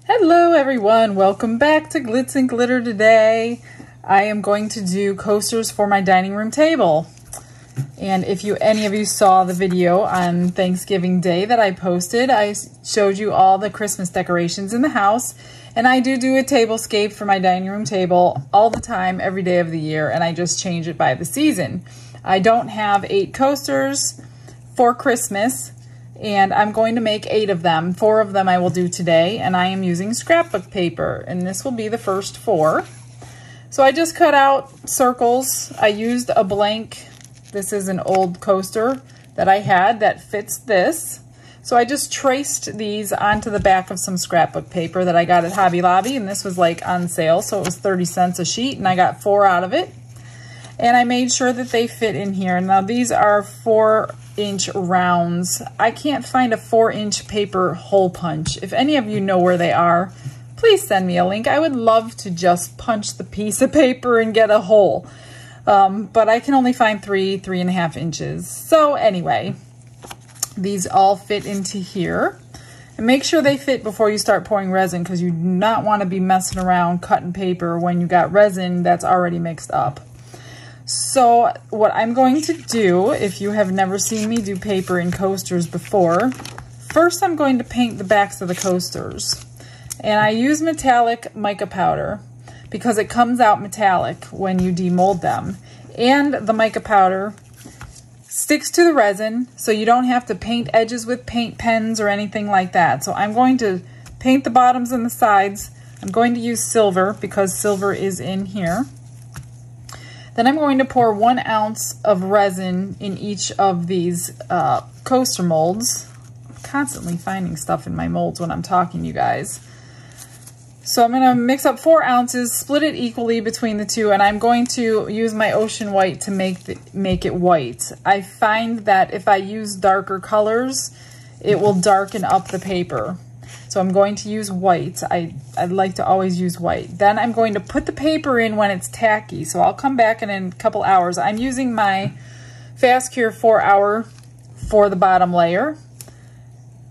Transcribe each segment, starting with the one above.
Hello everyone, welcome back to Glitz and Glitter. Today I am going to do coasters for my dining room table. And if any of you saw the video on Thanksgiving Day that I posted, I showed you all the Christmas decorations in the house. And I do a tablescape for my dining room table all the time, every day of the year, and I just change it by the season. I don't have 8 coasters for Christmas, and I'm going to make 8 of them. 4 of them I will do today, and I am using scrapbook paper, and this will be the first 4. So I just cut out circles. I used a blank. This is an old coaster that I had that fits this. So I just traced these onto the back of some scrapbook paper that I got at Hobby Lobby, and this was like on sale, so it was 30 cents a sheet, and I got 4 out of it. And I made sure that they fit in here. Now these are 4-inch rounds. I can't find a 4-inch paper hole punch. If any of you know where they are, please send me a link. I would love to just punch the piece of paper and get a hole. But I can only find 3.5 inches. So anyway, these all fit into here. And make sure they fit before you start pouring resin, because you do not want to be messing around cutting paper when you got resin that's already mixed up. So what I'm going to do, if you have never seen me do paper in coasters before, first I'm going to paint the backs of the coasters. And I use metallic mica powder because it comes out metallic when you demold them. And the mica powder sticks to the resin, so you don't have to paint edges with paint pens or anything like that. So I'm going to paint the bottoms and the sides. I'm going to use silver because silver is in here. Then I'm going to pour 1 ounce of resin in each of these coaster molds. I'm constantly finding stuff in my molds when I'm talking to you guys. So I'm going to mix up 4 ounces, split it equally between the two, and I'm going to use my ocean white to make it white. I find that if I use darker colors, it will darken up the paper. So I'm going to use white. I like to always use white. Then I'm going to put the paper in when it's tacky. So I'll come back in a couple hours. I'm using my Fast Cure 4-hour for the bottom layer.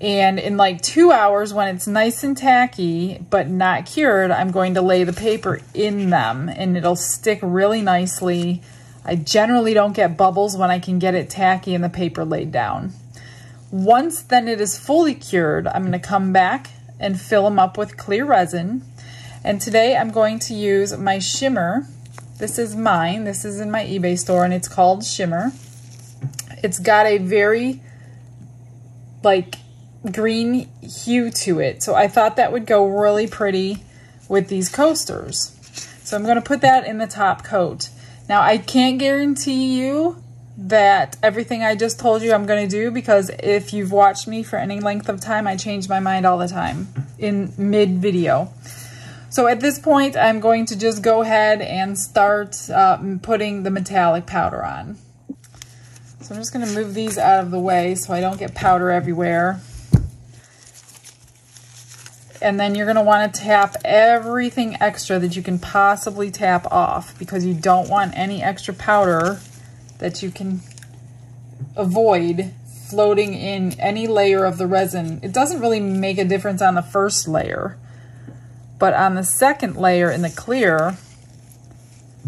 And in like 2 hours, when it's nice and tacky but not cured, I'm going to lay the paper in them, and it'll stick really nicely. I generally don't get bubbles when I can get it tacky and the paper laid down. Once then it is fully cured, I'm going to come back and fill them up with clear resin. And today I'm going to use my shimmer. This is mine. This is in my eBay store, and it's called Shimmer. It's got a very like green hue to it, so I thought that would go really pretty with these coasters. So I'm going to put that in the top coat. Now I can't guarantee you that everything I just told you I'm going to do, because if you've watched me for any length of time, I change my mind all the time in mid-video. So at this point, I'm going to just go ahead and start putting the metallic powder on. So I'm just going to move these out of the way so I don't get powder everywhere. And then you're going to want to tap everything extra that you can possibly tap off, because you don't want any extra powder that you can avoid floating in any layer of the resin. It doesn't really make a difference on the first layer, but on the second layer in the clear,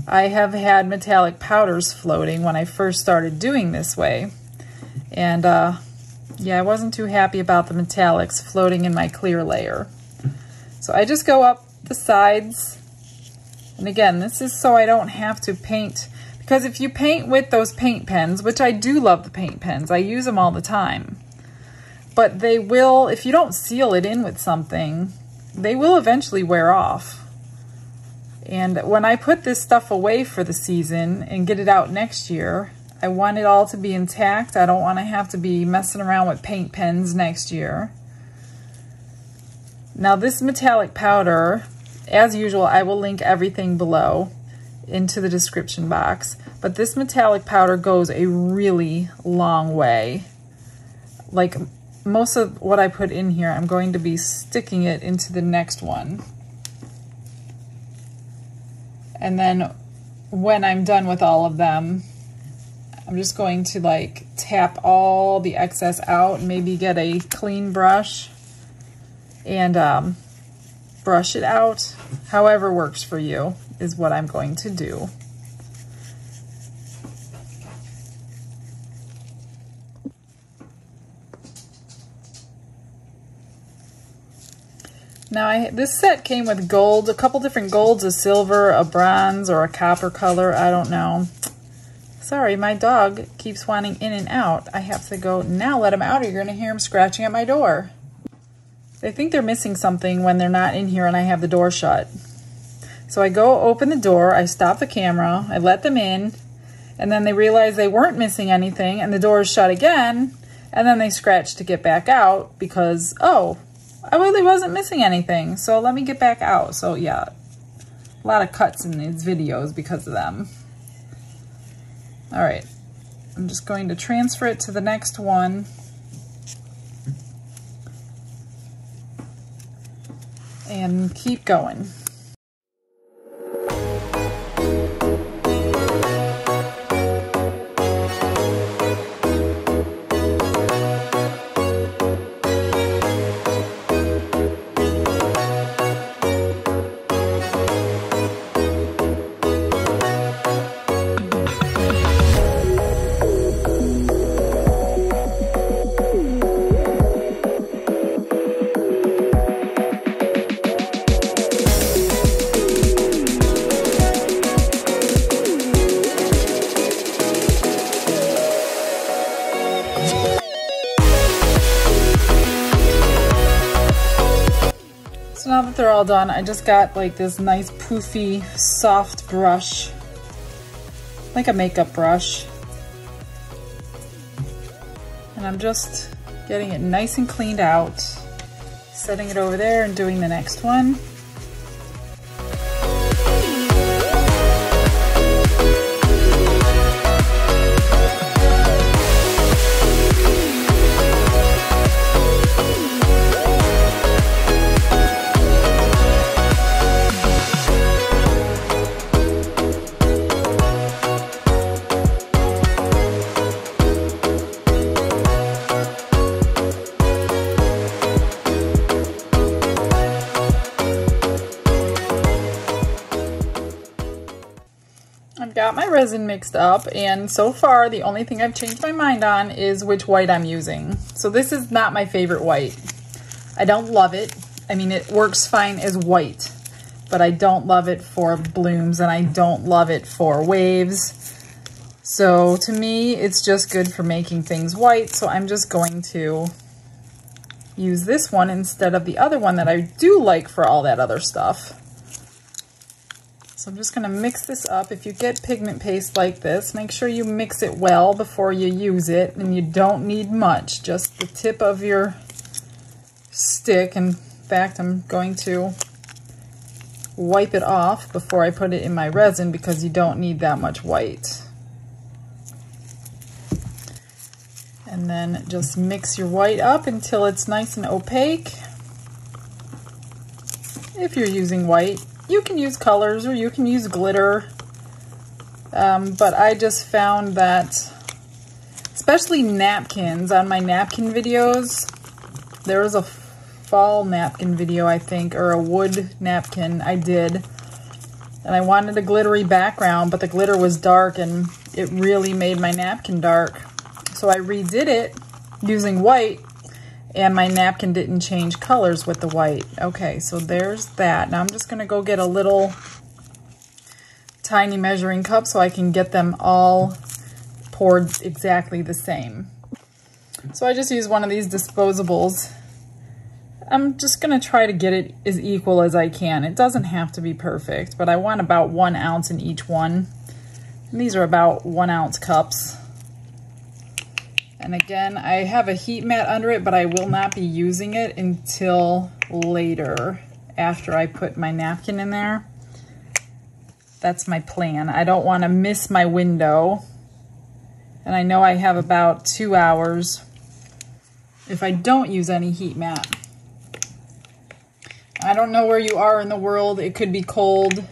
I have had metallic powders floating when I first started doing this way. And yeah, I wasn't too happy about the metallics floating in my clear layer. So I just go up the sides. And again, this is so I don't have to paint, because if you paint with those paint pens, which I do love the paint pens, I use them all the time, but they will, if you don't seal it in with something, they will eventually wear off. And when I put this stuff away for the season and get it out next year, I want it all to be intact. I don't want to have to be messing around with paint pens next year. Now this metallic powder, as usual, I will link everything below into the description box, but this metallic powder goes a really long way. Like most of what I put in here, I'm going to be sticking it into the next one. And then when I'm done with all of them, I'm just going to like tap all the excess out, maybe get a clean brush and brush it out. However works for you is what I'm going to do. Now this set came with gold, a couple different golds, a silver, a bronze, or a copper color, I don't know. Sorry, my dog keeps wanting in and out. I have to go now let him out or you're gonna hear him scratching at my door. They think they're missing something when they're not in here and I have the door shut. So I go open the door, I stop the camera, I let them in, and then they realize they weren't missing anything and the door is shut again, and then they scratch to get back out because, oh, I really wasn't missing anything, so let me get back out. So yeah, a lot of cuts in these videos because of them. All right, I'm just going to transfer it to the next one. And keep going. So now that they're all done, I just got like this nice poofy, soft brush, like a makeup brush. And I'm just getting it nice and cleaned out, setting it over there and doing the next one. I've got my resin mixed up, and so far the only thing I've changed my mind on is which white I'm using. So this is not my favorite white. I don't love it. I mean, it works fine as white, but I don't love it for blooms and I don't love it for waves. So to me, it's just good for making things white. So I'm just going to use this one instead of the other one that I do like for all that other stuff. So I'm just going to mix this up. If you get pigment paste like this, make sure you mix it well before you use it. And you don't need much, just the tip of your stick. In fact, I'm going to wipe it off before I put it in my resin because you don't need that much white. And then just mix your white up until it's nice and opaque. If you're using white, you can use colors or you can use glitter, but I just found that, especially napkins, on my napkin videos, there was a fall napkin video, I think, or a wood napkin I did, and I wanted a glittery background, but the glitter was dark and it really made my napkin dark. So I redid it using white, and my napkin didn't change colors with the white. Okay, so there's that. Now I'm just going to go get a little tiny measuring cup so I can get them all poured exactly the same. So I just use one of these disposables. I'm just going to try to get it as equal as I can. It doesn't have to be perfect, but I want about 1 ounce in each one. And these are about 1 ounce cups. And again, I have a heat mat under it, but I will not be using it until later after I put my napkin in there. That's my plan. I don't want to miss my window. And I know I have about 2 hours if I don't use any heat mat. I don't know where you are in the world. It could be cold.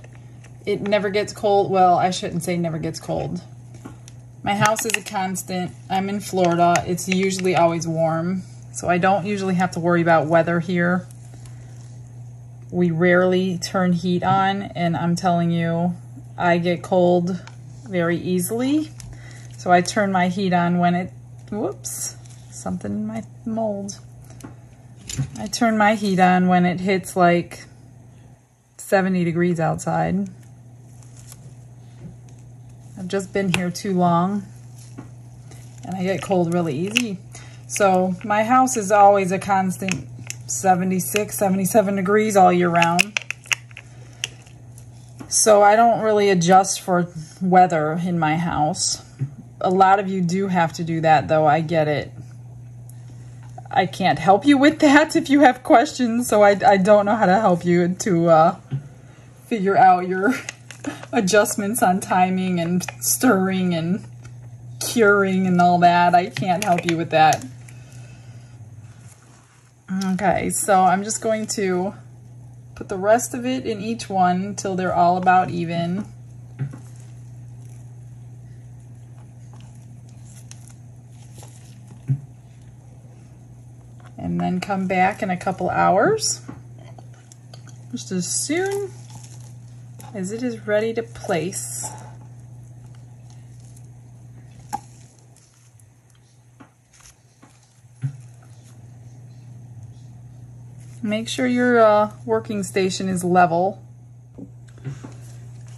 It never gets cold. Well, I shouldn't say never gets cold. My house is a constant. I'm in Florida. It's usually always warm, so I don't usually have to worry about weather here. We rarely turn heat on, and I'm telling you, I get cold very easily. So I turn my heat on when it, whoops, something in my mold. I turn my heat on when it hits like 70 degrees outside. I've just been here too long and I get cold really easy. So my house is always a constant 76, 77 degrees all year round. So I don't really adjust for weather in my house. A lot of you do have to do that though, I get it. I can't help you with that if you have questions, so I don't know how to help you to figure out your adjustments on timing and stirring and curing and all that. I can't help you with that. Okay, so I'm just going to put the rest of it in each one until they're all about even. And then come back in a couple hours, just as soon as it is ready to place. Make sure your working station is level.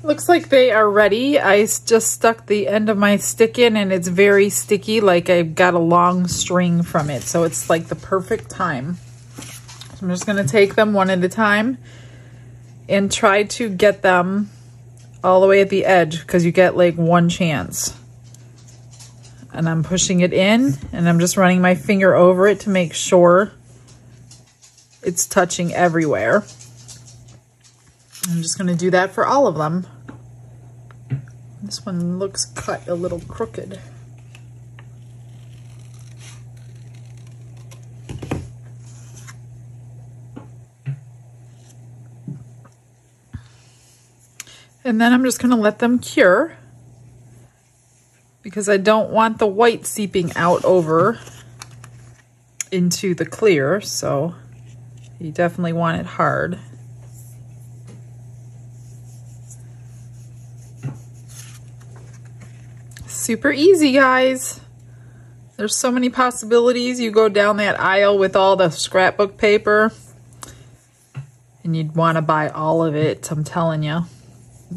Looks like they are ready. I just stuck the end of my stick in and it's very sticky, like I've got a long string from it. So it's like the perfect time. So I'm just gonna take them one at a time and try to get them all the way at the edge because you get like one chance. And I'm pushing it in and I'm just running my finger over it to make sure it's touching everywhere. I'm just gonna do that for all of them. This one looks cut a little crooked. And then I'm just gonna let them cure because I don't want the white seeping out over into the clear, so you definitely want it hard. Super easy, guys. There's so many possibilities. You go down that aisle with all the scrapbook paper and you'd want to buy all of it, I'm telling you.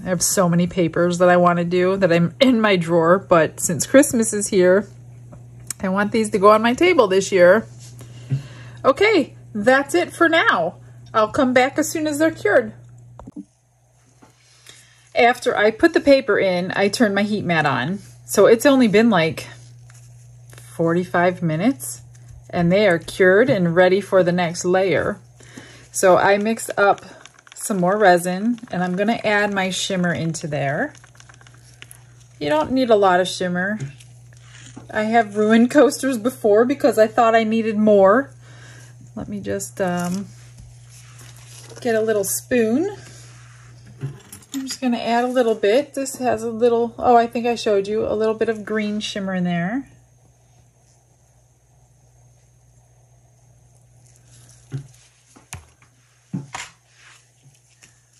I have so many papers that I want to do that I'm in my drawer, but since Christmas is here, I want these to go on my table this year. Okay, that's it for now. I'll come back as soon as they're cured. After I put the paper in, I turned my heat mat on. So it's only been like 45 minutes and they are cured and ready for the next layer. So I mixed up some more resin and I'm gonna add my shimmer into there. You don't need a lot of shimmer. I have ruined coasters before because I thought I needed more. Let me just get a little spoon. I'm just gonna add a little bit. This has a little, oh, I think I showed you, a little bit of green shimmer in there.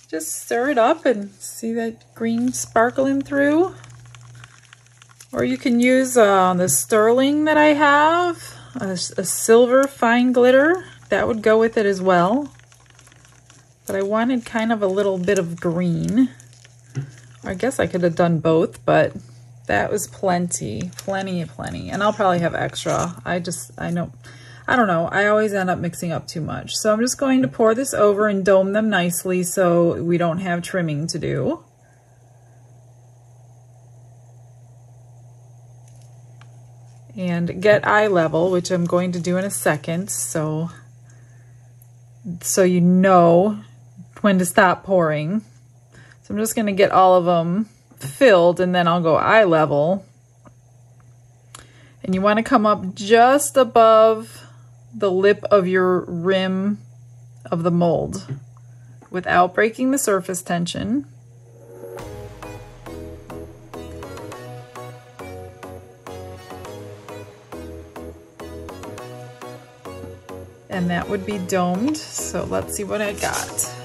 Just stir it up and see that green sparkling through. Or you can use the sterling that I have, a silver fine glitter. That would go with it as well. But I wanted kind of a little bit of green. I guess I could have done both, but that was plenty. And I'll probably have extra. I don't know. I always end up mixing up too much. So I'm just going to pour this over and dome them nicely so we don't have trimming to do. And get eye level, which I'm going to do in a second, so you know when to stop pouring. So I'm just going to get all of them filled and then I'll go eye level. And you want to come up just above the lip of your rim of the mold without breaking the surface tension. And that would be domed. So let's see what I got.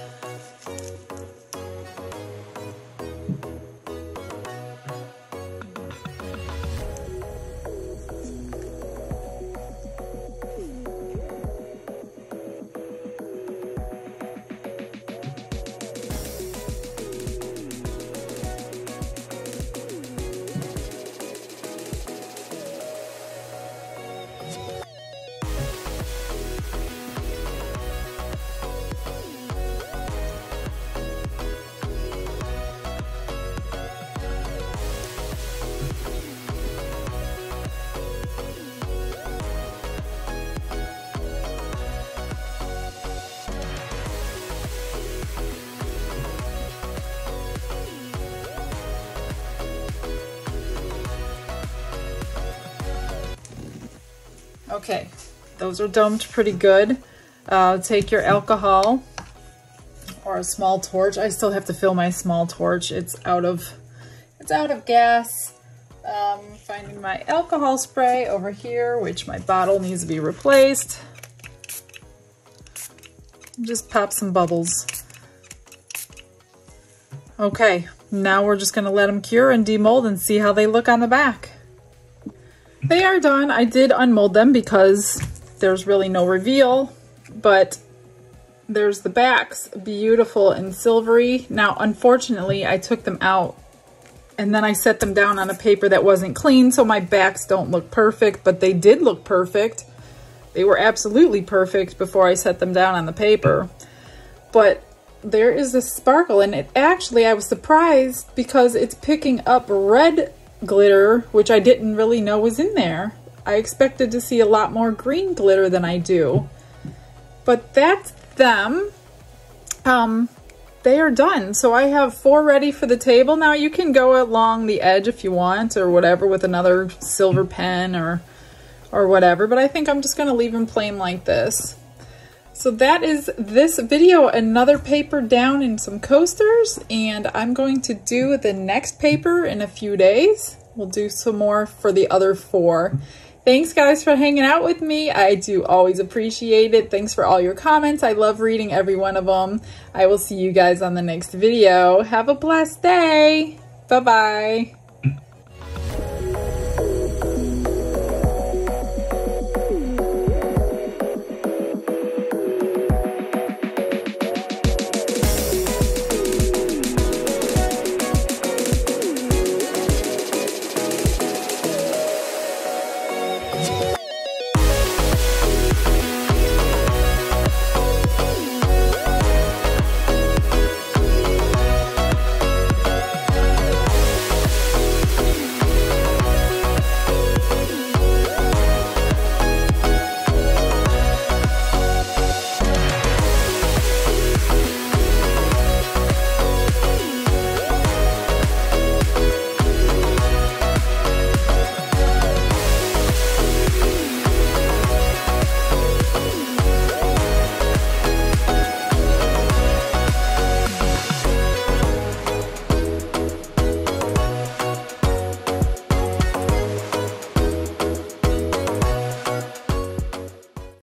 Okay, those are domed pretty good. Take your alcohol or a small torch. I still have to fill my small torch. It's out of gas. Finding my alcohol spray over here, which my bottle needs to be replaced. Just pop some bubbles. Okay, now we're just gonna let them cure and demold and see how they look on the back. They are done. I did unmold them because there's really no reveal, but there's the backs, beautiful and silvery. Now, unfortunately, I took them out and then I set them down on a paper that wasn't clean, so my backs don't look perfect, but they did look perfect. They were absolutely perfect before I set them down on the paper. But there is a sparkle, and it actually, I was surprised because it's picking up red glitter, which I didn't really know was in there. I expected to see a lot more green glitter than I do. But that's them. They are done. So I have 4 ready for the table. Now you can go along the edge if you want or whatever with another silver pen or whatever, but I think I'm just gonna leave them plain like this. So that is this video, another paper down and some coasters, and I'm going to do the next paper in a few days. We'll do some more for the other 4. Thanks guys for hanging out with me. I do always appreciate it. Thanks for all your comments. I love reading every one of them. I will see you guys on the next video. Have a blessed day. Bye-bye.